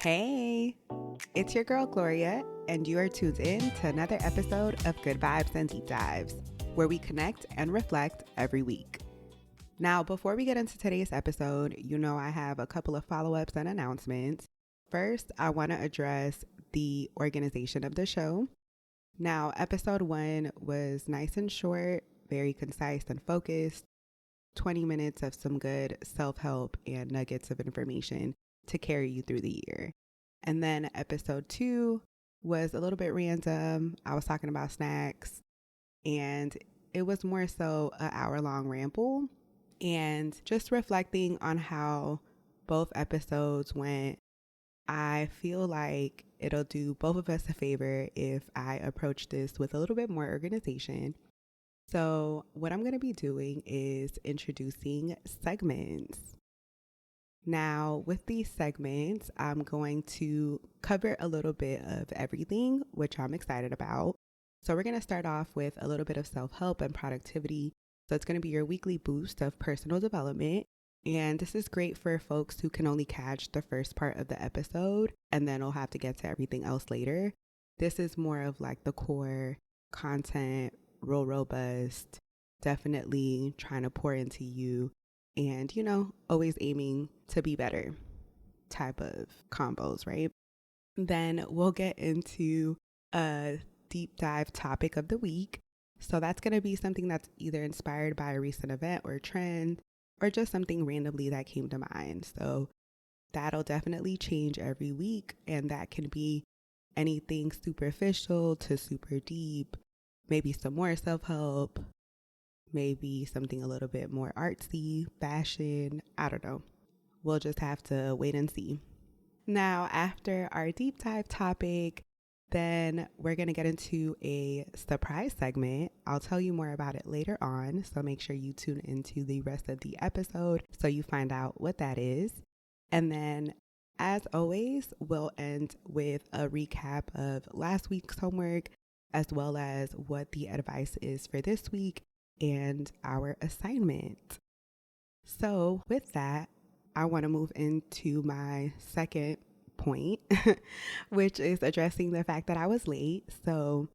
Hey, it's your girl Gloria, and you are tuned in to another episode of Good Vibes and Deep Dives, where we connect and reflect every week. Now, before we get into today's episode, I have a couple of follow-ups and announcements. First, I want to address the organization of the show. Now, episode 1 was nice and short, very concise and focused, 20 minutes of some good self-help and nuggets of information to carry you through the year. And then episode 2 was a little bit random. I was talking about snacks, and it was more so an hour-long ramble and just reflecting on how both episodes went. I feel like it'll do both of us a favor if I approach this with a little bit more organization. So what I'm going to be doing is introducing segments. Now, with these segments, I'm going to cover a little bit of everything, which I'm excited about. So we're going to start off with a little bit of self-help and productivity. So it's going to be your weekly boost of personal development. And this is great for folks who can only catch the first part of the episode and then will have to get to everything else later. This is more of like the core content, real robust, definitely trying to pour into you and, always aiming to be better type of combos, right? Then we'll get into a deep dive topic of the week. So that's going to be something that's either inspired by a recent event or trend or just something randomly that came to mind. So that'll definitely change every week. And that can be anything superficial to super deep, maybe some more self-help, maybe something a little bit more artsy, fashion, I don't know. We'll just have to wait and see. Now, after our deep dive topic, then we're going to get into a surprise segment. I'll tell you more about it later on, so make sure you tune into the rest of the episode so you find out what that is. And then, as always, we'll end with a recap of last week's homework, as well as what the advice is for this week and our assignment. So with that, I want to move into my second point, which is addressing the fact that I was late. So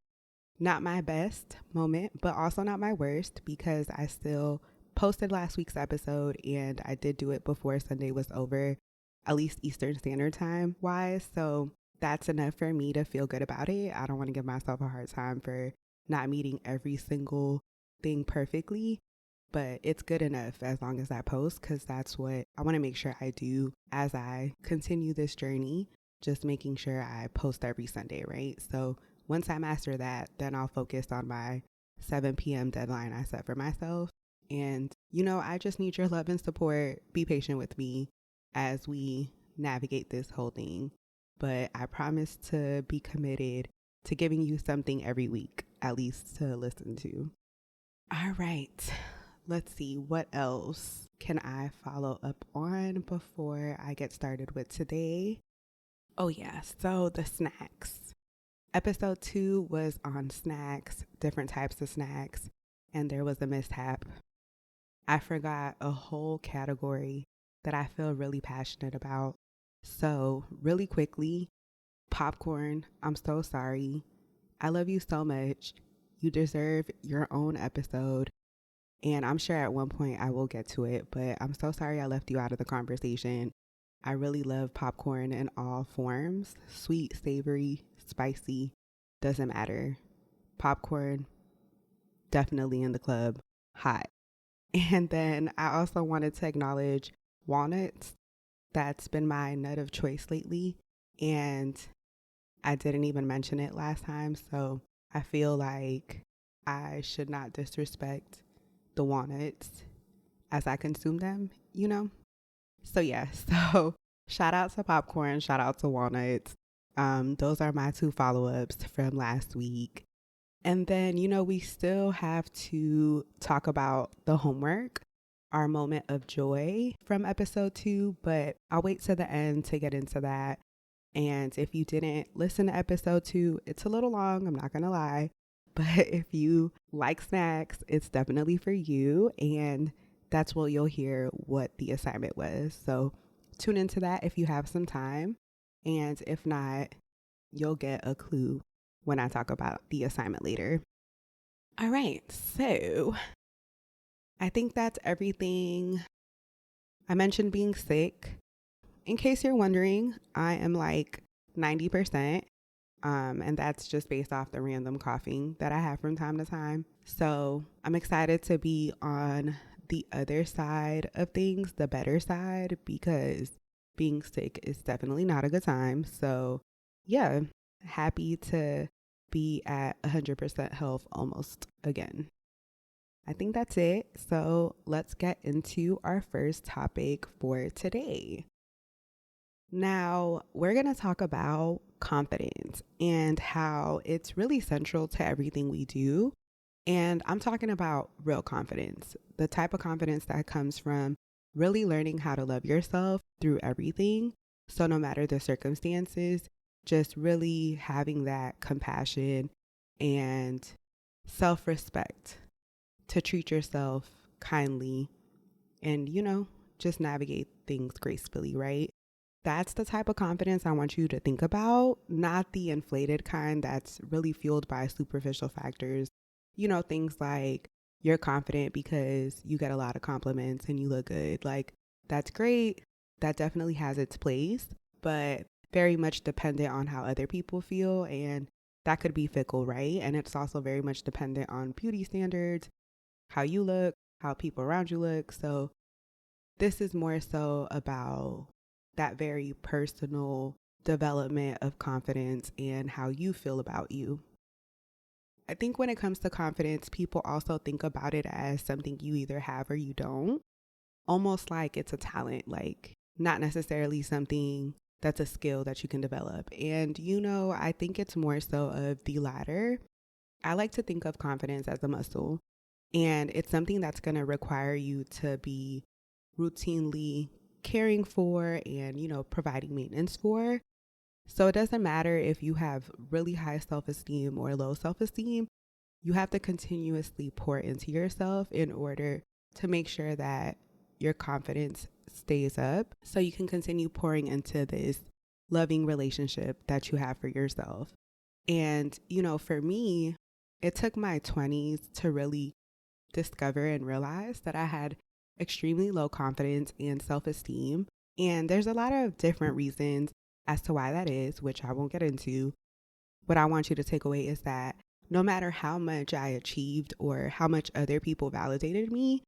not my best moment, but also not my worst, because I still posted last week's episode and I did do it before Sunday was over, at least Eastern Standard Time wise. So that's enough for me to feel good about it. I don't want to give myself a hard time for not meeting every single thing perfectly, but it's good enough as long as I post, because that's what I want to make sure I do as I continue this journey, just making sure I post every Sunday, right? So once I master that, then I'll focus on my 7 p.m. deadline I set for myself. And, I just need your love and support. Be patient with me as we navigate this whole thing. But I promise to be committed to giving you something every week, at least to listen to. All right, let's see, what else can I follow up on before I get started with today? Oh yeah, so the snacks. Episode 2 was on snacks, different types of snacks, and there was a mishap. I forgot a whole category that I feel really passionate about. So really quickly, popcorn, I'm so sorry. I love you so much. You deserve your own episode. And I'm sure at one point I will get to it, but I'm so sorry I left you out of the conversation. I really love popcorn in all forms. Sweet, savory, spicy, doesn't matter. Popcorn, definitely in the club, hot. And then I also wanted to acknowledge walnuts. That's been my nut of choice lately. And I didn't even mention it last time, so I feel like I should not disrespect the walnuts as I consume them, So yeah, so shout out to popcorn, shout out to walnuts. Those are my 2 follow-ups from last week. And then, we still have to talk about the homework, our moment of joy from episode 2, but I'll wait to the end to get into that. And if you didn't listen to episode 2, it's a little long, I'm not going to lie. But if you like snacks, it's definitely for you. And that's where you'll hear what the assignment was. So tune into that if you have some time. And if not, you'll get a clue when I talk about the assignment later. All right, so I think that's everything. I mentioned being sick. In case you're wondering, I am like 90%. And that's just based off the random coughing that I have from time to time. So I'm excited to be on the other side of things, the better side, because being sick is definitely not a good time. So yeah, happy to be at 100% health almost again. I think that's it. So let's get into our first topic for today. Now, we're going to talk about confidence and how it's really central to everything we do. And I'm talking about real confidence, the type of confidence that comes from really learning how to love yourself through everything. So, no matter the circumstances, just really having that compassion and self respect to treat yourself kindly and, just navigate things gracefully, right? That's the type of confidence I want you to think about, not the inflated kind that's really fueled by superficial factors. Things like you're confident because you get a lot of compliments and you look good. Like, that's great. That definitely has its place, but very much dependent on how other people feel. And that could be fickle, right? And it's also very much dependent on beauty standards, how you look, how people around you look. So this is more so about that very personal development of confidence and how you feel about you. I think when it comes to confidence, people also think about it as something you either have or you don't, almost like it's a talent, like not necessarily something that's a skill that you can develop. And, I think it's more so of the latter. I like to think of confidence as a muscle, and it's something that's going to require you to be routinely caring for and, providing maintenance for. So it doesn't matter if you have really high self-esteem or low self-esteem, you have to continuously pour into yourself in order to make sure that your confidence stays up so you can continue pouring into this loving relationship that you have for yourself. And, for me, it took my 20s to really discover and realize that I had extremely low confidence and self-esteem. And there's a lot of different reasons as to why that is, which I won't get into. What I want you to take away is that no matter how much I achieved or how much other people validated me,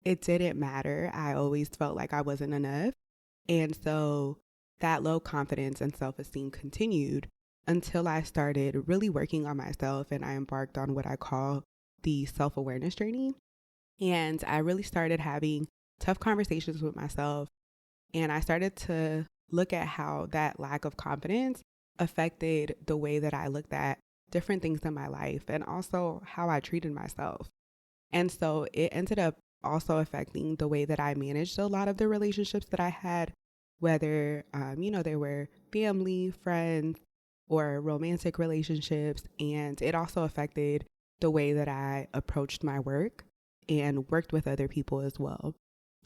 it didn't matter. I always felt like I wasn't enough. And so that low confidence and self-esteem continued until I started really working on myself and I embarked on what I call the self-awareness journey. And I really started having tough conversations with myself. And I started to look at how that lack of confidence affected the way that I looked at different things in my life and also how I treated myself. And so it ended up also affecting the way that I managed a lot of the relationships that I had, whether, they were family, friends, or romantic relationships. And it also affected the way that I approached my work and worked with other people as well.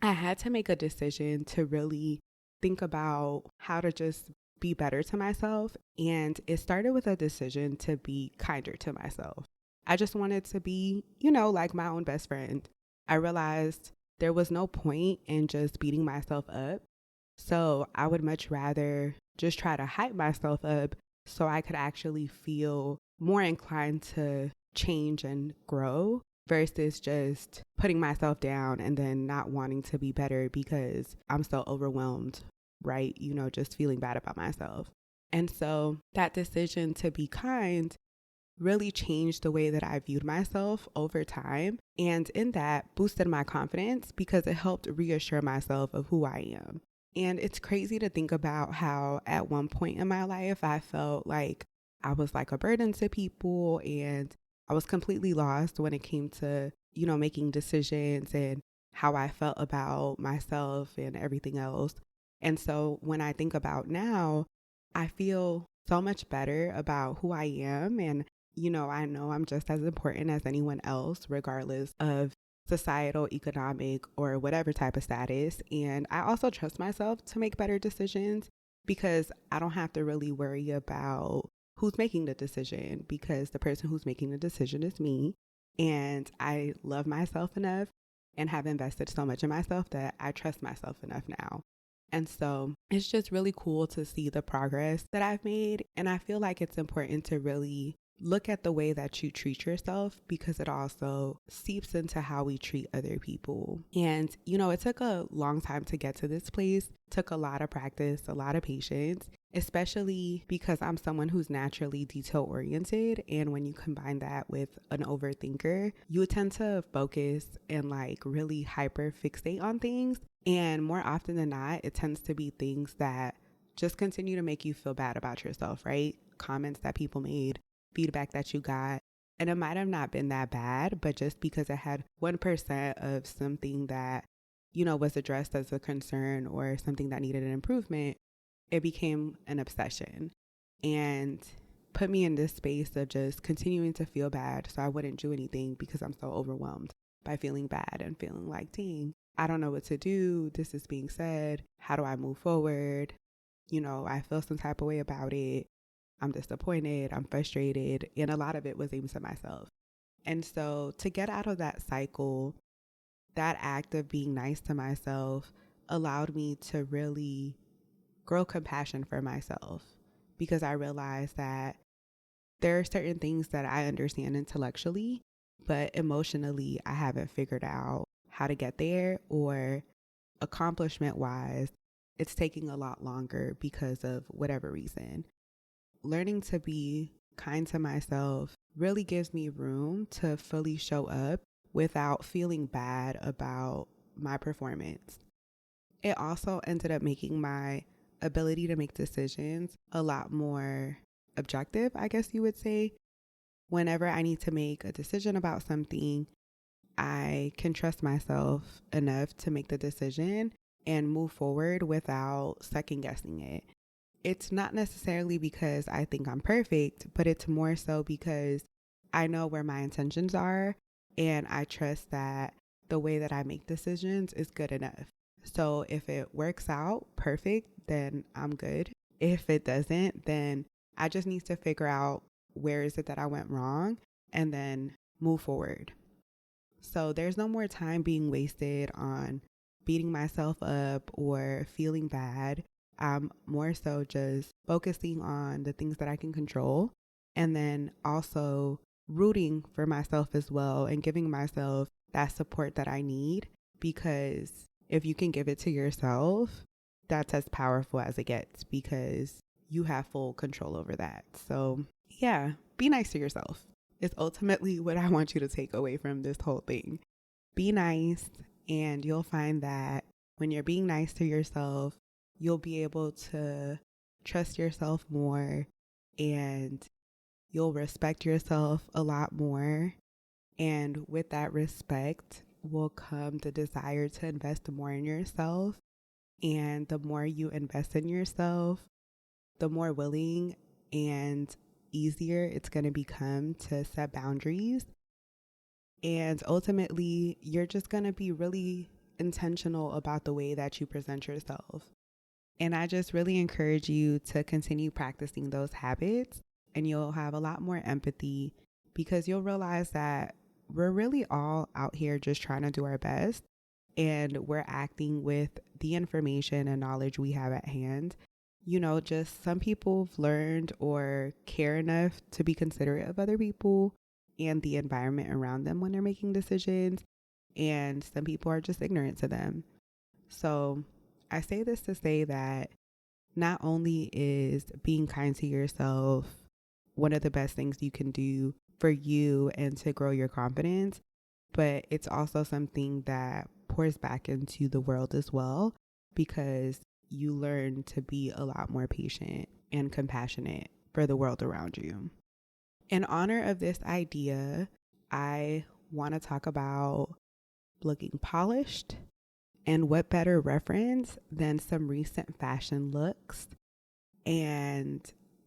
I had to make a decision to really think about how to just be better to myself. And it started with a decision to be kinder to myself. I just wanted to be, like my own best friend. I realized there was no point in just beating myself up. So I would much rather just try to hype myself up so I could actually feel more inclined to change and grow versus just putting myself down and then not wanting to be better because I'm so overwhelmed, right? Just feeling bad about myself. And so that decision to be kind really changed the way that I viewed myself over time. And in that boosted my confidence because it helped reassure myself of who I am. And it's crazy to think about how at one point in my life, I felt like I was like a burden to people and I was completely lost when it came to, making decisions and how I felt about myself and everything else. And so when I think about now, I feel so much better about who I am. And, I know I'm just as important as anyone else, regardless of societal, economic, or whatever type of status. And I also trust myself to make better decisions. because I don't have to really worry about who's making the decision, because the person who's making the decision is me. And I love myself enough and have invested so much in myself that I trust myself enough now. And so it's just really cool to see the progress that I've made. And I feel like it's important to really look at the way that you treat yourself, because it also seeps into how we treat other people. And, it took a long time to get to this place, took a lot of practice, a lot of patience, especially because I'm someone who's naturally detail oriented. And when you combine that with an overthinker, you tend to focus and really hyper fixate on things. And more often than not, it tends to be things that just continue to make you feel bad about yourself, right? Comments that people made, feedback that you got. And it might have not been that bad, but just because it had 1% of something that, was addressed as a concern or something that needed an improvement, it became an obsession and put me in this space of just continuing to feel bad. So I wouldn't do anything because I'm so overwhelmed by feeling bad and feeling like, dang, I don't know what to do. This is being said. How do I move forward? I feel some type of way about it. I'm disappointed, I'm frustrated, and a lot of it was aimed at myself. And so to get out of that cycle, that act of being nice to myself allowed me to really grow compassion for myself, because I realized that there are certain things that I understand intellectually, but emotionally, I haven't figured out how to get there, or accomplishment wise, it's taking a lot longer because of whatever reason. Learning to be kind to myself really gives me room to fully show up without feeling bad about my performance. It also ended up making my ability to make decisions a lot more objective, I guess you would say. Whenever I need to make a decision about something, I can trust myself enough to make the decision and move forward without second guessing it. It's not necessarily because I think I'm perfect, but it's more so because I know where my intentions are, and I trust that the way that I make decisions is good enough. So if it works out perfect, then I'm good. If it doesn't, then I just need to figure out where is it that I went wrong and then move forward. So there's no more time being wasted on beating myself up or feeling bad. I'm more so just focusing on the things that I can control, and then also rooting for myself as well and giving myself that support that I need, because if you can give it to yourself, that's as powerful as it gets, because you have full control over that. So yeah, be nice to yourself. It's ultimately what I want you to take away from this whole thing. Be nice, and you'll find that when you're being nice to yourself, you'll be able to trust yourself more, and you'll respect yourself a lot more. And with that respect will come the desire to invest more in yourself. And the more you invest in yourself, the more willing and easier it's going to become to set boundaries. And ultimately, you're just going to be really intentional about the way that you present yourself. And I just really encourage you to continue practicing those habits, and you'll have a lot more empathy, because you'll realize that we're really all out here just trying to do our best, and we're acting with the information and knowledge we have at hand. Just some people have learned or care enough to be considerate of other people and the environment around them when they're making decisions, and some people are just ignorant to them. So I say this to say that not only is being kind to yourself one of the best things you can do for you and to grow your confidence, but it's also something that pours back into the world as well, because you learn to be a lot more patient and compassionate for the world around you. In honor of this idea, I want to talk about looking polished. And what better reference than some recent fashion looks? And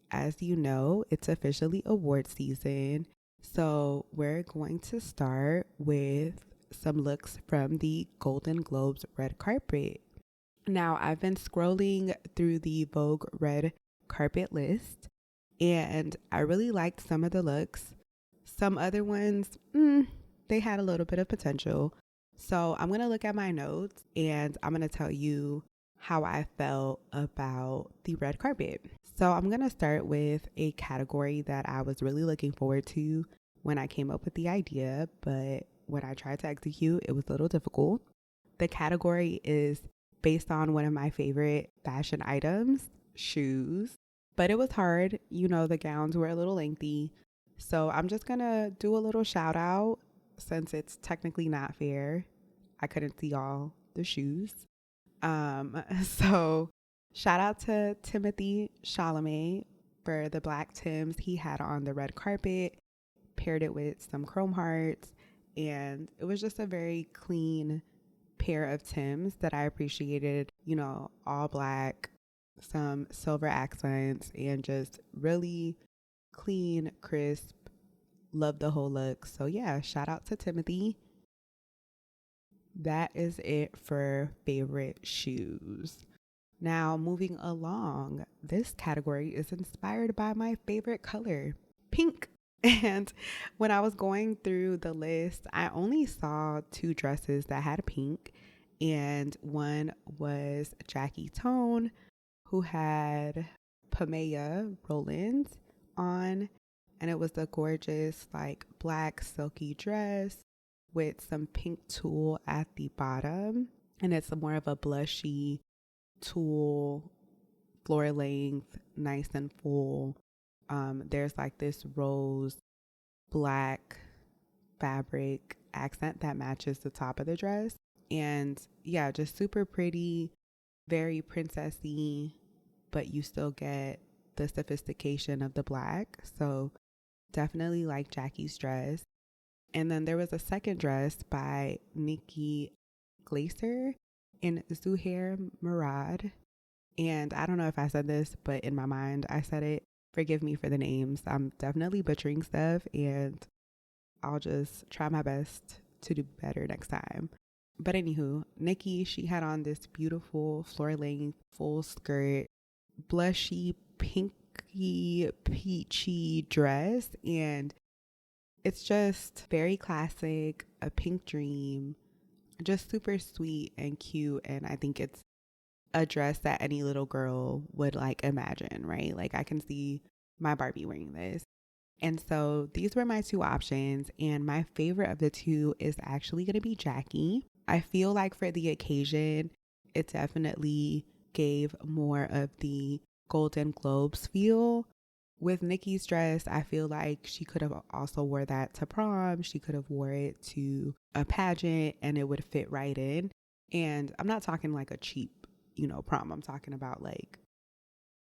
as you know, it's officially award season. So we're going to start with some looks from the Golden Globes red carpet. Now, I've been scrolling through the Vogue red carpet list, and I really liked some of the looks. Some other ones, they had a little bit of potential. So I'm going to look at my notes and I'm going to tell you how I felt about the red carpet. So I'm going to start with a category that I was really looking forward to when I came up with the idea, but when I tried to execute, it was a little difficult. The category is based on one of my favorite fashion items, shoes. But it was hard. You know, the gowns were a little lengthy. So I'm just going to do a little shout out since it's technically not fair. I couldn't see all the shoes. So shout out to Timothy Chalamet for the black Tims he had on the red carpet, paired it with some chrome hearts. And it was just a very clean pair of Tims that I appreciated, you know, all black, some silver accents, and just really clean, crisp. Love the whole look. So yeah, shout out to Timothy. That is it for favorite shoes. Now, moving along, this category is inspired by my favorite color, pink. And when I was going through the list, I only saw 2 dresses that had pink. And one was Jackie Tone, who had Pamela Roland on. And it was a gorgeous, like, black silky dress with some pink tulle at the bottom. And it's more of a blushy tulle, floor length, nice and full. There's like this rose black fabric accent that matches the top of the dress. And yeah, just super pretty, very princessy, but you still get the sophistication of the black. So definitely like Jackie's dress. And then there was a second dress by Nikki Glaser and Zuhair Murad. And I don't know if I said this, but in my mind, I said it. Forgive me for the names. I'm definitely butchering stuff, and I'll just try my best to do better next time. But anywho, Nikki, she had on this beautiful floor length, full skirt, blushy, pinky, peachy dress. And it's just very classic, a pink dream, just super sweet and cute. And I think it's a dress that any little girl would like imagine, right? Like I can see my Barbie wearing this. And so these were my 2 options. And my favorite of the 2 is actually going to be Jackie. I feel like for the occasion, it definitely gave more of the Golden Globes feel. With Nikki's dress, I feel like she could have also wore that to prom. She could have wore it to a pageant and it would fit right in. And I'm not talking like a cheap, prom. I'm talking about like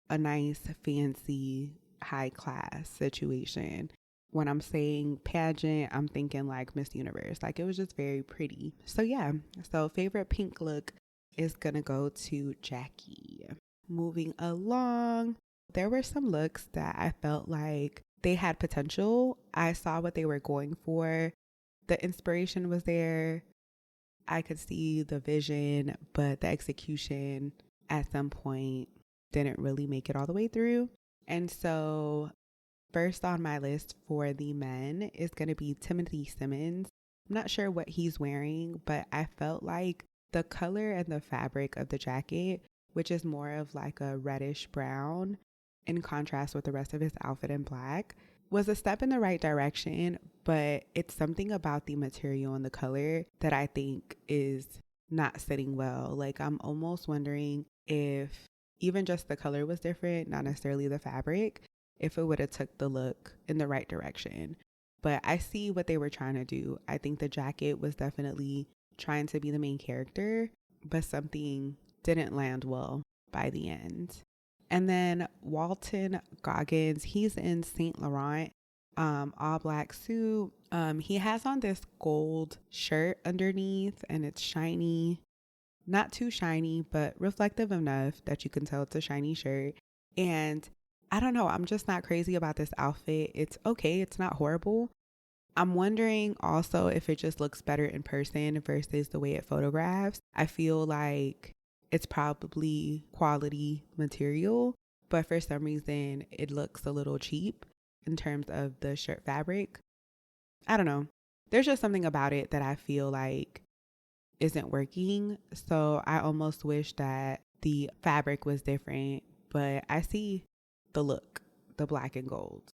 a nice, fancy, high class situation. When I'm saying pageant, I'm thinking like Miss Universe. Like it was just very pretty. So yeah, so favorite pink look is gonna go to Jackie. Moving along, there were some looks that I felt like they had potential. I saw what they were going for. The inspiration was there. I could see the vision, but the execution at some point didn't really make it all the way through. And so first on my list for the men is going to be Timothy Simmons. I'm not sure what he's wearing, but I felt like the color and the fabric of the jacket, which is more of like a reddish brown in contrast with the rest of his outfit in black, was a step in the right direction, but it's something about the material and the color that I think is not sitting well. Like I'm almost wondering if even just the color was different, not necessarily the fabric, if it would have took the look in the right direction. But I see what they were trying to do. I think the jacket was definitely trying to be the main character, but something didn't land well by the end. And then Walton Goggins, he's in Saint Laurent, all black suit. He has on this gold shirt underneath and it's shiny, not too shiny, but reflective enough that you can tell it's a shiny shirt. And I don't know, I'm just not crazy about this outfit. It's okay, it's not horrible. I'm wondering also if it just looks better in person versus the way it photographs. I feel like it's probably quality material, but for some reason it looks a little cheap in terms of the shirt fabric. I don't know. There's just something about it that I feel like isn't working. So I almost wish that the fabric was different, but I see the look, the black and gold.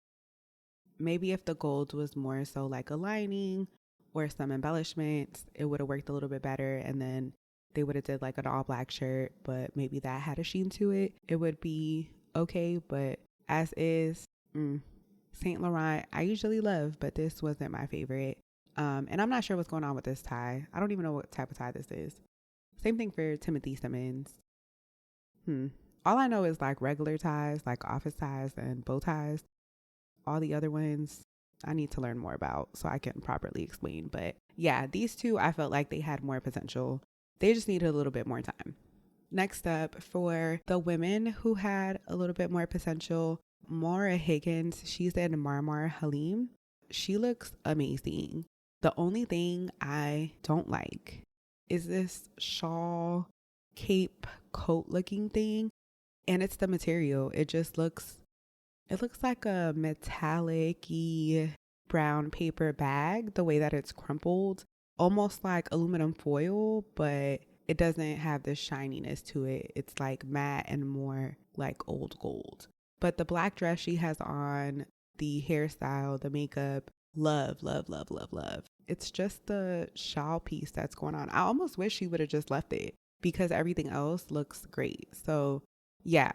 Maybe if the gold was more so like a lining or some embellishments, it would have worked a little bit better. And then they would have did like an all black shirt, but maybe that had a sheen to it. It would be okay. But as is, Saint Laurent, I usually love, but this wasn't my favorite. And I'm not sure what's going on with this tie. I don't even know what type of tie this is. Same thing for Timothy Simmons. All I know is like regular ties, like office ties and bow ties. All the other ones I need to learn more about so I can properly explain. But yeah, these two, I felt like they had more potential. They just needed a little bit more time. Next up, for the women who had a little bit more potential, Maura Higgins, she's in Marmar Halim. She looks amazing. The only thing I don't like is this shawl, cape, coat looking thing. And it's the material. It looks like a metallic-y brown paper bag, the way that it's crumpled, almost like aluminum foil, but it doesn't have the shininess to it. It's like matte and more like old gold. But the black dress she has on, the hairstyle, the makeup, love, love, love, love, love. It's just the shawl piece that's going on. I almost wish she would have just left it because everything else looks great. So yeah,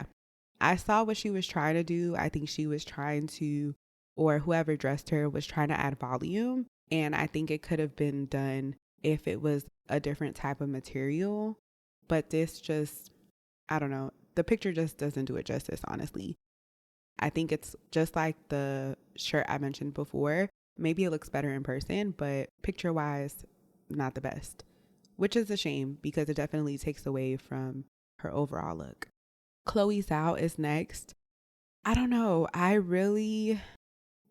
I saw what she was trying to do. I think she was trying to, or whoever dressed her was trying to add volume. And I think it could have been done if it was a different type of material. But this just, I don't know. The picture just doesn't do it justice, honestly. I think it's just like the shirt I mentioned before. Maybe it looks better in person, but picture wise, not the best, which is a shame because it definitely takes away from her overall look. Chloe Zhao is next. I don't know.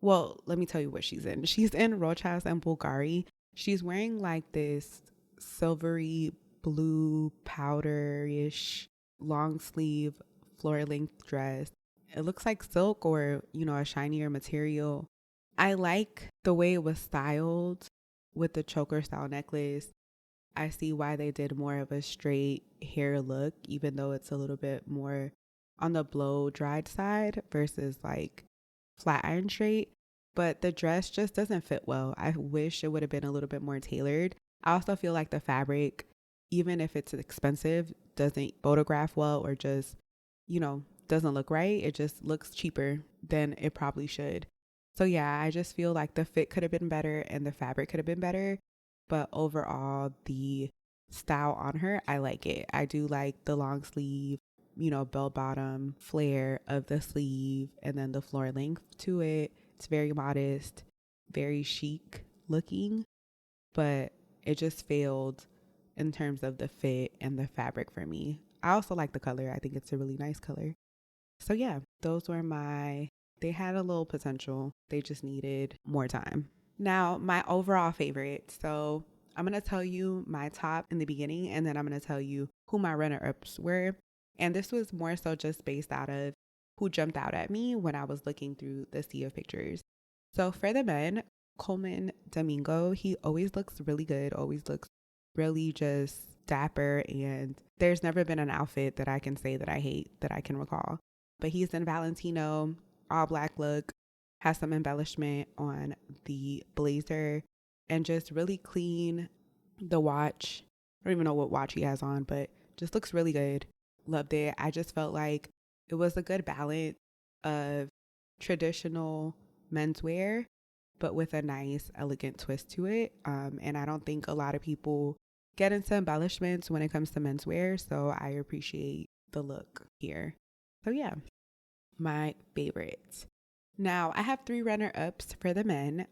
Well, let me tell you what she's in. She's in Rochas and Bulgari. She's wearing like this silvery blue powder-ish long sleeve floor length dress. It looks like silk or, a shinier material. I like the way it was styled with the choker style necklace. I see why they did more of a straight hair look, even though it's a little bit more on the blow dried side versus like flat iron straight. But the dress just doesn't fit well. I wish it would have been a little bit more tailored. I also feel like the fabric, even if it's expensive, doesn't photograph well or just, doesn't look right. It just looks cheaper than it probably should. So yeah, I just feel like the fit could have been better and the fabric could have been better. But overall, the style on her, I like it. I do like the long sleeve, bell bottom flare of the sleeve and then the floor length to it. It's very modest, very chic looking, but it just failed in terms of the fit and the fabric for me. I also like the color. I think it's a really nice color. So yeah, those were they had a little potential. They just needed more time. Now, my overall favorite. So I'm going to tell you my top in the beginning, and then I'm going to tell you who my runner-ups were. And this was more so just based out of who jumped out at me when I was looking through the sea of pictures. So for the men, Coleman Domingo, he always looks really good, always looks really just dapper. And there's never been an outfit that I can say that I hate that I can recall. But he's in Valentino, all black look, has some embellishment on the blazer, and just really clean. The watch, I don't even know what watch he has on, but just looks really good. Loved it. I just felt like it was a good balance of traditional menswear, but with a nice, elegant twist to it. And I don't think a lot of people get into embellishments when it comes to menswear, so I appreciate the look here. So yeah, my favorites. Now, I have 3 runner-ups for the men.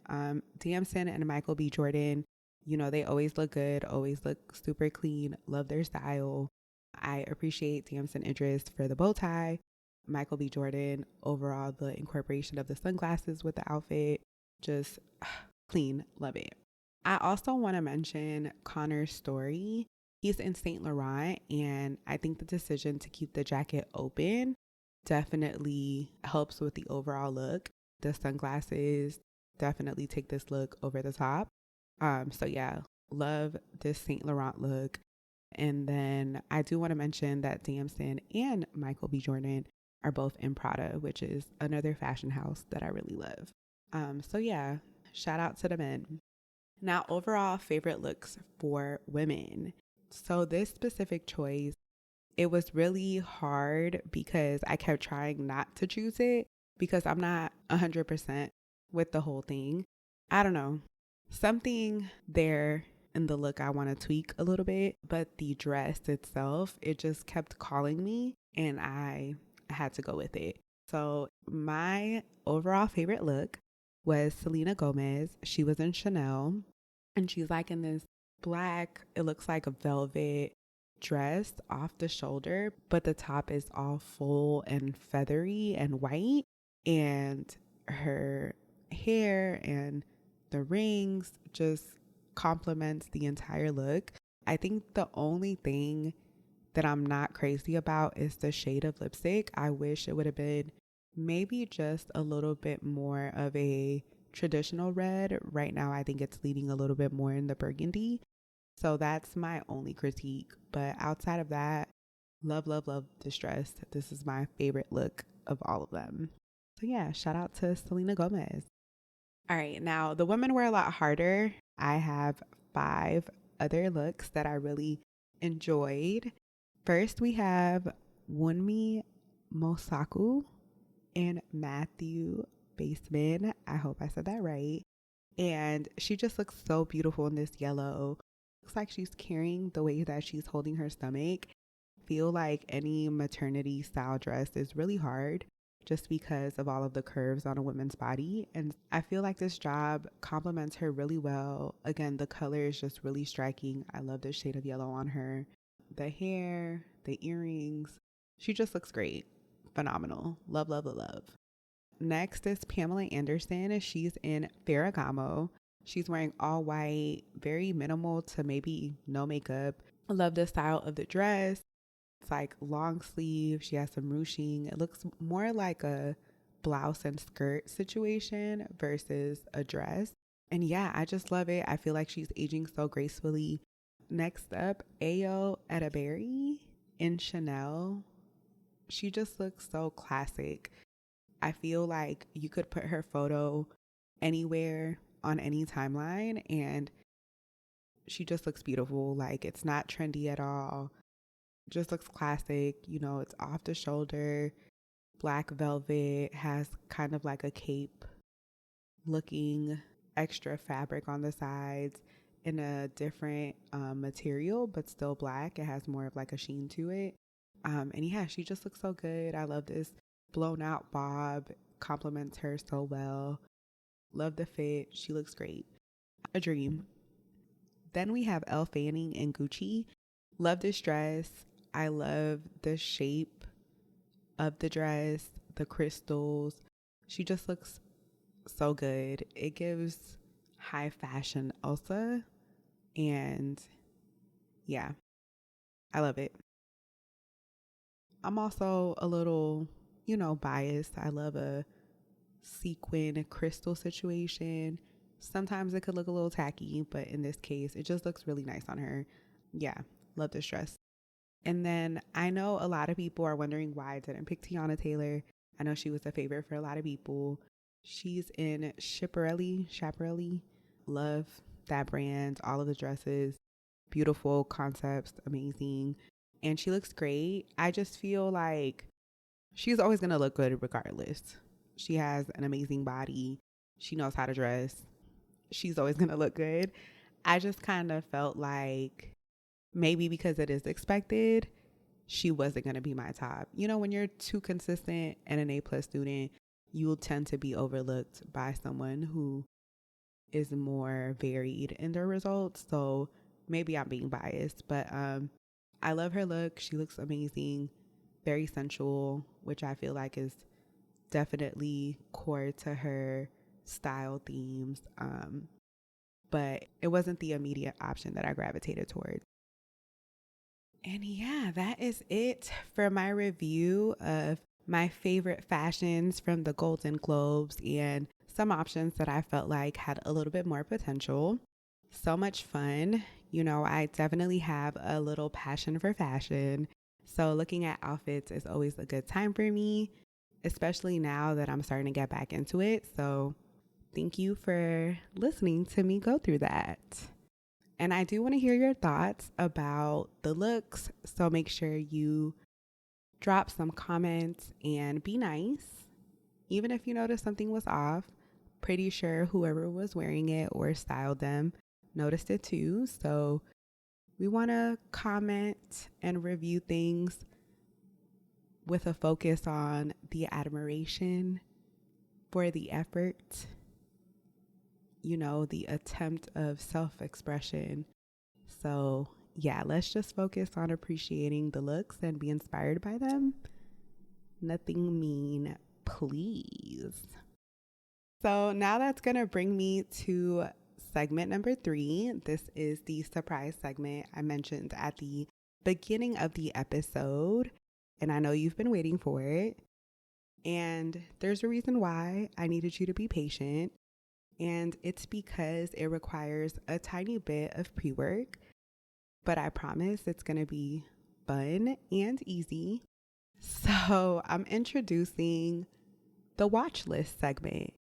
Damson and Michael B. Jordan, they always look good, always look super clean, love their style. I appreciate Damson Idris for the bow tie. Michael B. Jordan, overall, the incorporation of the sunglasses with the outfit, just clean, love it. I also want to mention Connor's story. He's in Saint Laurent, and I think the decision to keep the jacket open definitely helps with the overall look. The sunglasses definitely take this look over the top. So yeah, love this Saint Laurent look. And then I do want to mention that Damson and Michael B. Jordan are both in Prada, which is another fashion house that I really love. So yeah, shout out to the men. Now, overall favorite looks for women. So this specific choice, it was really hard because I kept trying not to choose it because I'm not 100% with the whole thing. I don't know. Something there in the look I want to tweak a little bit, but the dress itself, it just kept calling me and I had to go with it. So my overall favorite look was Selena Gomez. She was in Chanel and she's like in this black, it looks like a velvet dress off the shoulder, but the top is all full and feathery and white. And her hair and the rings just complements the entire look. I think the only thing that I'm not crazy about is the shade of lipstick. I wish it would have been maybe just a little bit more of a traditional red. Right now, I think it's leaning a little bit more in the burgundy. So that's my only critique. But outside of that, love, love, love this dress. This is my favorite look of all of them. So yeah, shout out to Selena Gomez. All right, now the women were a lot harder. I have 5 other looks that I really enjoyed. First, we have Wunmi Mosaku and Matthew Baseman. I hope I said that right. And she just looks so beautiful in this yellow. Looks like she's carrying the way that she's holding her stomach. Feel like any maternity style dress is really hard just because of all of the curves on a woman's body. And I feel like this job complements her really well. Again, the color is just really striking. I love the shade of yellow on her. The hair, the earrings, she just looks great. Phenomenal. Love, love, love, love. Next is Pamela Anderson. She's in Ferragamo. She's wearing all white, very minimal to maybe no makeup. I love the style of the dress. It's like long sleeve. She has some ruching. It looks more like a blouse and skirt situation versus a dress. And yeah, I just love it. I feel like she's aging so gracefully. Next up, Ayo Edaberry in Chanel. She just looks so classic. I feel like you could put her photo anywhere on any timeline and she just looks beautiful. Like it's not trendy at all. Just looks classic. You know, it's off the shoulder, black velvet, has kind of like a cape looking extra fabric on the sides in a different material, but still black. It has more of like a sheen to it. And yeah, she just looks so good. I love this blown out bob, complements her so well. Love the fit. She looks great. A dream. Then we have Elle Fanning in Gucci. Love this dress. I love the shape of the dress, the crystals. She just looks so good. It gives high fashion Elsa. And yeah, I love it. I'm also a little, biased. I love a sequin crystal situation. Sometimes it could look a little tacky, but in this case, it just looks really nice on her. Yeah, love this dress. And then I know a lot of people are wondering why I didn't pick Tiana Taylor. I know she was a favorite for a lot of people. She's in Schiaparelli. Love that brand, all of the dresses, beautiful concepts, amazing. And she looks great. I just feel like she's always going to look good regardless. She has an amazing body. She knows how to dress. She's always going to look good. I just kind of felt like maybe because it is expected, she wasn't going to be my top. When you're too consistent and an A+ student, you will tend to be overlooked by someone who is more varied in their results. So maybe I'm being biased, but I love her look. She looks amazing, very sensual, which I feel like is definitely core to her style themes. But it wasn't the immediate option that I gravitated towards. And yeah, that is it for my review of my favorite fashions from the Golden Globes and some options that I felt like had a little bit more potential. So much fun. I definitely have a little passion for fashion. So looking at outfits is always a good time for me, especially now that I'm starting to get back into it. So thank you for listening to me go through that. And I do want to hear your thoughts about the looks. So make sure you drop some comments and be nice. Even if you notice something was off, pretty sure whoever was wearing it or styled them noticed it too. So we want to comment and review things with a focus on the admiration for the effort, the attempt of self-expression. So yeah, let's just focus on appreciating the looks and be inspired by them. Nothing mean, please. So now that's going to bring me to segment number 3. This is the surprise segment I mentioned at the beginning of the episode, and I know you've been waiting for it. And there's a reason why I needed you to be patient, and it's because it requires a tiny bit of pre-work, but I promise it's going to be fun and easy. So I'm introducing the Watchlist segment.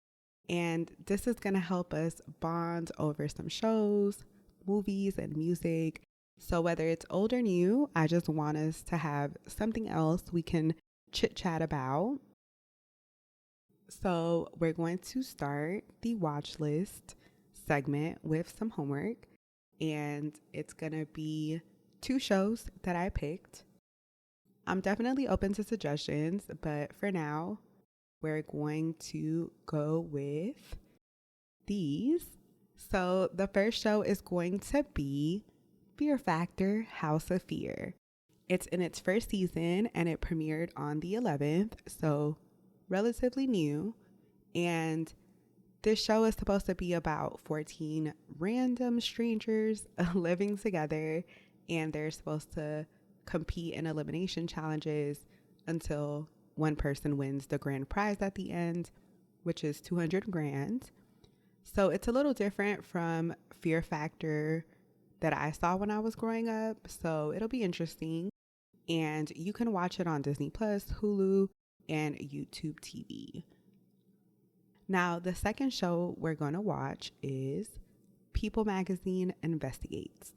And this is going to help us bond over some shows, movies, and music. So whether it's old or new, I just want us to have something else we can chit chat about. So we're going to start the watch list segment with some homework. And it's going to be 2 shows that I picked. I'm definitely open to suggestions, but for now, we're going to go with these. So the first show is going to be Fear Factor House of Fear. It's in its first season and it premiered on the 11th, so relatively new. And this show is supposed to be about 14 random strangers living together, and they're supposed to compete in elimination challenges until one person wins the grand prize at the end, which is 200 grand. So it's a little different from Fear Factor that I saw when I was growing up. So it'll be interesting. And you can watch it on Disney Plus, Hulu, and YouTube TV. Now, the second show we're going to watch is People Magazine Investigates.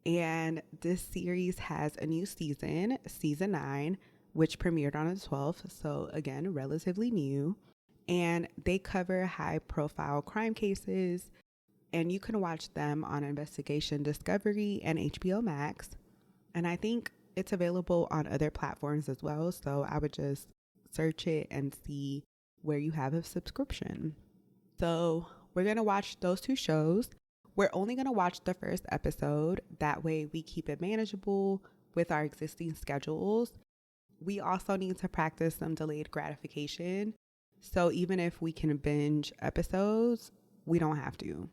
And this series has a new season, season 9, which premiered on the 12th. So again, relatively new. And they cover high profile crime cases, and you can watch them on Investigation Discovery and HBO Max. And I think it's available on other platforms as well. So I would just search it and see where you have a subscription. So we're going to watch those 2 shows. We're only going to watch the first episode. That way we keep it manageable with our existing schedules. We also need to practice some delayed gratification. So even if we can binge episodes, we don't have to.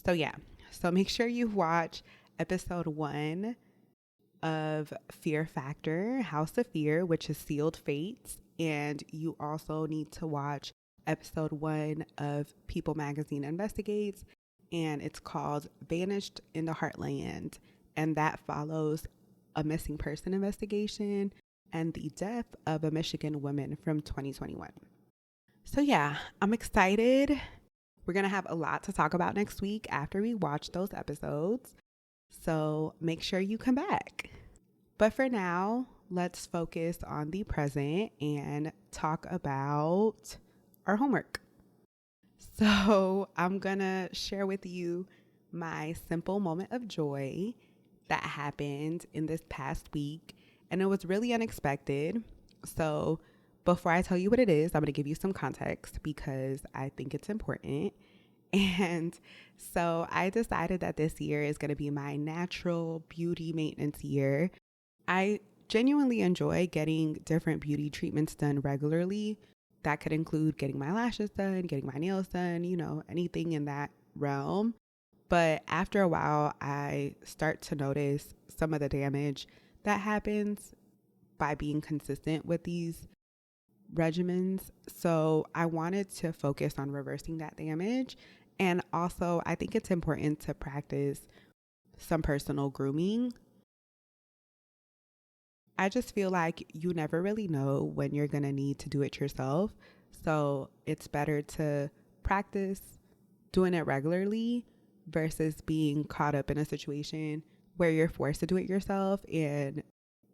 So yeah, so make sure you watch episode 1 of Fear Factor, House of Fear, which is Sealed Fates. And you also need to watch episode 1 of People Magazine Investigates, and it's called Vanished in the Heartland. And that follows a missing person investigation and the death of a Michigan woman from 2021. So yeah, I'm excited. We're going to have a lot to talk about next week after we watch those episodes. So make sure you come back. But for now, let's focus on the present and talk about our homework. So I'm going to share with you my simple moment of joy that happened in this past week. And it was really unexpected. So before I tell you what it is, I'm going to give you some context because I think it's important. And so I decided that this year is going to be my natural beauty maintenance year. I genuinely enjoy getting different beauty treatments done regularly. That could include getting my lashes done, getting my nails done, anything in that realm. But after a while, I start to notice some of the damage that happens by being consistent with these regimens. So I wanted to focus on reversing that damage. And also, I think it's important to practice some personal grooming. I just feel like you never really know when you're going to need to do it yourself. So it's better to practice doing it regularly versus being caught up in a situation where you're forced to do it yourself and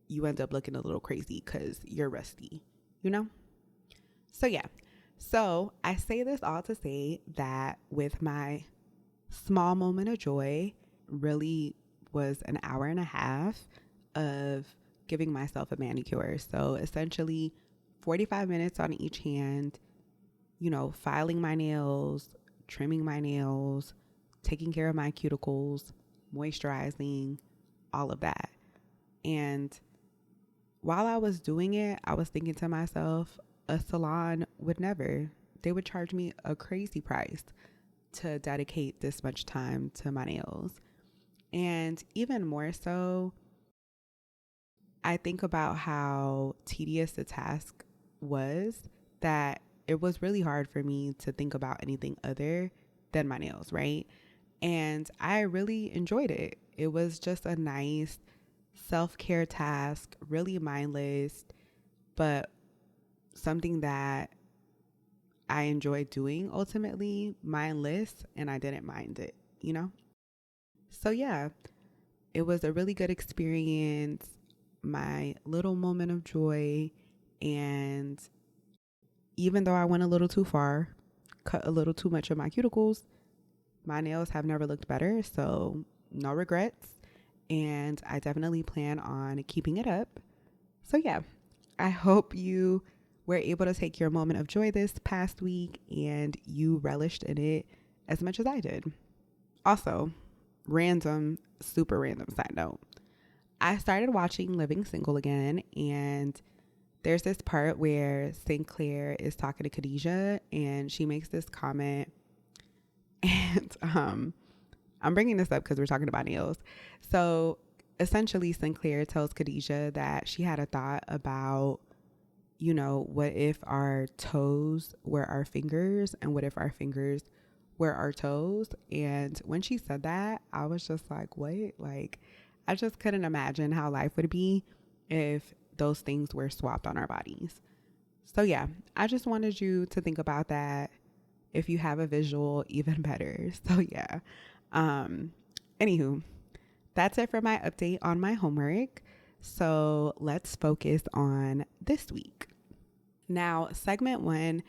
you end up looking a little crazy because you're rusty, you know? So, yeah. So, I say this all to say that with my small moment of joy, really was an hour and a half of giving myself a manicure. So, essentially, 45 minutes on each hand, filing my nails, trimming my nails, taking care of my cuticles, moisturizing, all of that. And while I was doing it, I was thinking to myself, a salon would never. They would charge me a crazy price to dedicate this much time to my nails. And even more so, I think about how tedious the task was, that it was really hard for me to think about anything other than my nails, right? And I really enjoyed it. It was just a nice self-care task, really mindless, but something that I enjoyed doing ultimately, mindless, and I didn't mind it, So yeah, it was a really good experience, my little moment of joy. And even though I went a little too far, cut a little too much of my cuticles, my nails have never looked better, so no regrets. And I definitely plan on keeping it up. So yeah, I hope you were able to take your moment of joy this past week and you relished in it as much as I did. Also, super random side note. I started watching Living Single again, and there's this part where Sinclair is talking to Khadijah and she makes this comment. And I'm bringing this up because we're talking about nails. So essentially, Sinclair tells Khadijah that she had a thought about, what if our toes were our fingers and what if our fingers were our toes? And when she said that, I was just like, what? Like, I just couldn't imagine how life would be if those things were swapped on our bodies. So yeah, I just wanted you to think about that. If you have a visual, even better. So yeah. Anywho, that's it for my update on my homework. So let's focus on this week. Now, segment 1,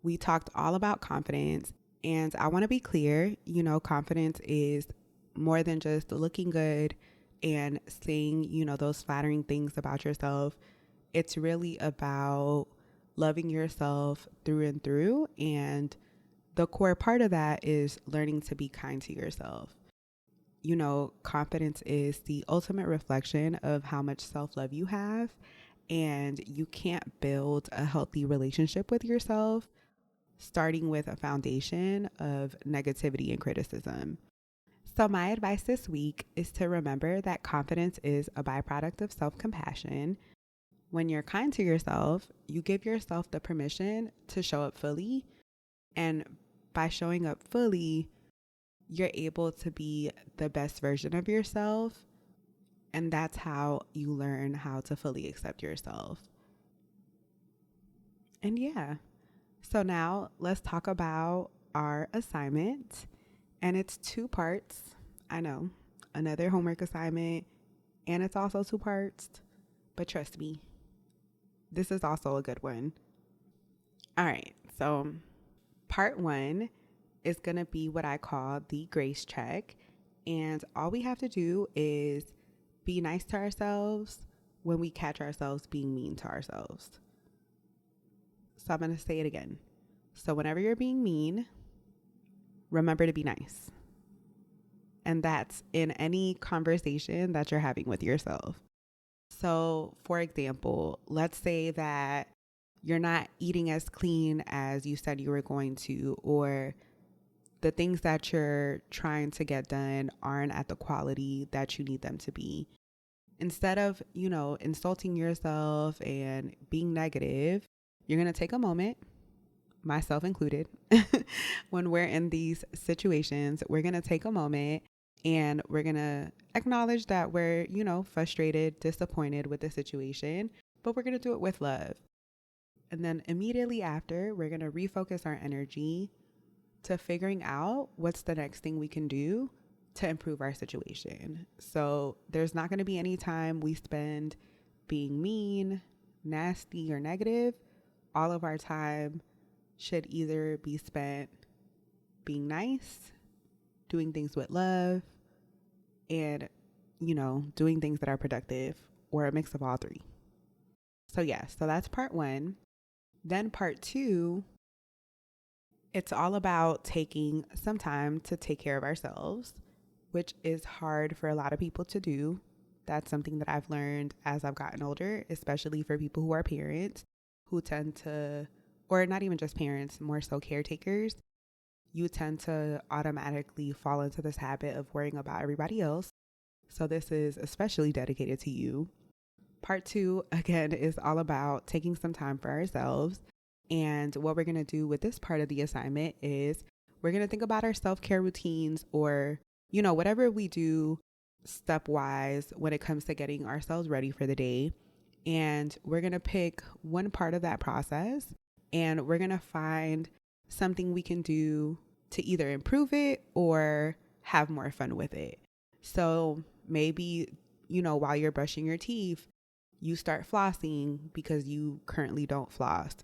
we talked all about confidence. And I want to be clear, confidence is more than just looking good and saying, those flattering things about yourself. It's really about loving yourself through and through. And the core part of that is learning to be kind to yourself. Confidence is the ultimate reflection of how much self-love you have. And you can't build a healthy relationship with yourself starting with a foundation of negativity and criticism. So my advice this week is to remember that confidence is a byproduct of self-compassion. When you're kind to yourself, you give yourself the permission to show up fully. And by showing up fully, you're able to be the best version of yourself. And that's how you learn how to fully accept yourself. And yeah, so now let's talk about our assignment. And it's 2 parts. I know, another homework assignment. And it's also 2 parts. But trust me, this is also a good one. All right, so part 1 is going to be what I call the grace check. And all we have to do is be nice to ourselves when we catch ourselves being mean to ourselves. So I'm going to say it again. So whenever you're being mean, remember to be nice. And that's in any conversation that you're having with yourself. So for example, let's say that you're not eating as clean as you said you were going to, or the things that you're trying to get done aren't at the quality that you need them to be. Instead of, insulting yourself and being negative, you're going to take a moment, myself included. When we're in these situations, we're going to take a moment and we're going to acknowledge that we're, frustrated, disappointed with the situation, but we're going to do it with love. And then immediately after, we're going to refocus our energy to figuring out what's the next thing we can do to improve our situation. So there's not going to be any time we spend being mean, nasty, or negative. All of our time should either be spent being nice, doing things with love, and, doing things that are productive, or a mix of all three. So so that's part one. Then part two, it's all about taking some time to take care of ourselves, which is hard for a lot of people to do. That's something that I've learned as I've gotten older, especially for people who are parents who tend to, or not even just parents, more so caretakers. You tend to automatically fall into this habit of worrying about everybody else. So this is especially dedicated to you. Part two, again, is all about taking some time for ourselves. And what we're going to do with this part of the assignment is we're going to think about our self-care routines, or, whatever we do stepwise when it comes to getting ourselves ready for the day. And we're going to pick one part of that process, and we're going to find something we can do to either improve it or have more fun with it. So maybe, while you're brushing your teeth, you start flossing because you currently don't floss.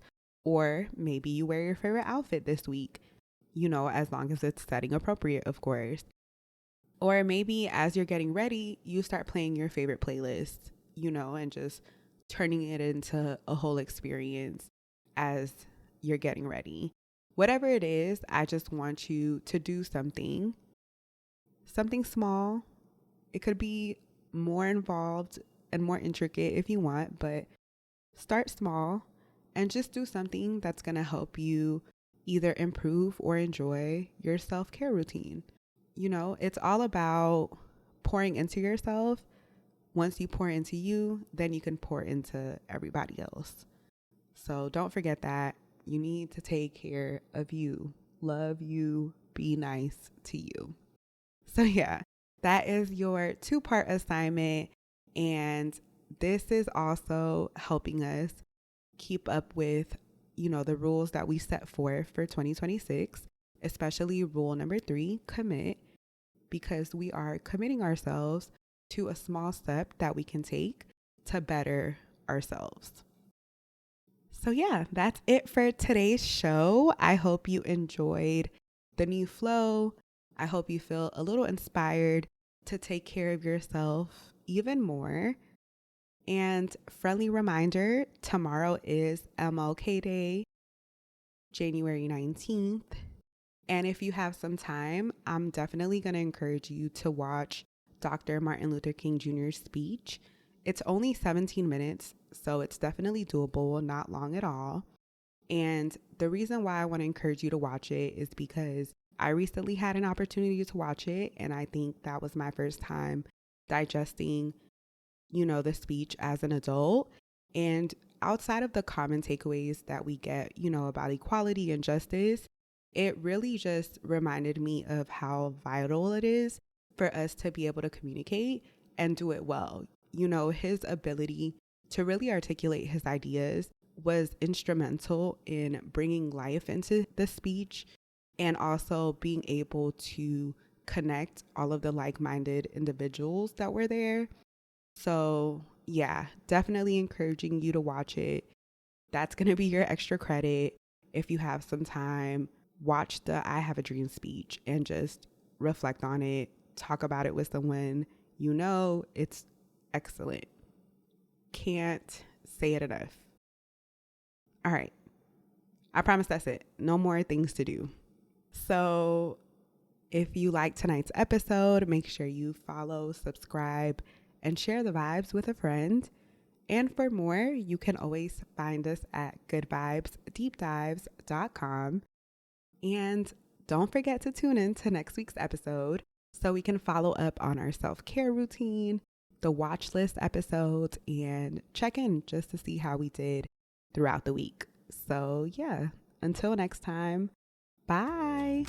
Or maybe you wear your favorite outfit this week, as long as it's setting appropriate, of course. Or maybe as you're getting ready, you start playing your favorite playlist, and just turning it into a whole experience as you're getting ready. Whatever it is, I just want you to do something small. It could be more involved and more intricate if you want, but start small and just do something that's going to help you either improve or enjoy your self-care routine. It's all about pouring into yourself. Once you pour into you, then you can pour into everybody else. So don't forget that you need to take care of you, love you, be nice to you. So that is your 2-part assignment. And this is also helping us keep up with, the rules that we set forth for 2026, especially rule number 3, commit, because we are committing ourselves to a small step that we can take to better ourselves. So that's it for today's show. I hope you enjoyed the new flow. I hope you feel a little inspired to take care of yourself even more. And friendly reminder, tomorrow is MLK Day, January 19th. And if you have some time, I'm definitely going to encourage you to watch Dr. Martin Luther King Jr.'s speech. It's only 17 minutes, so it's definitely doable, not long at all. And the reason why I want to encourage you to watch it is because I recently had an opportunity to watch it, and I think that was my first time digesting, the speech as an adult. And outside of the common takeaways that we get, about equality and justice, it really just reminded me of how vital it is for us to be able to communicate and do it well. His ability to really articulate his ideas was instrumental in bringing life into the speech, and also being able to connect all of the like-minded individuals that were there. So definitely encouraging you to watch it. That's going to be your extra credit. If you have some time, watch the I Have a Dream speech and just reflect on it. Talk about it with someone. It's excellent. Can't say it enough. All right. I promise that's it. No more things to do. So if you like tonight's episode, make sure you follow, subscribe, and share the vibes with a friend. And for more, you can always find us at goodvibesdeepdives.com. And don't forget to tune in to next week's episode so we can follow up on our self-care routine, the watch list episodes, and check in just to see how we did throughout the week. So yeah, until next time, bye.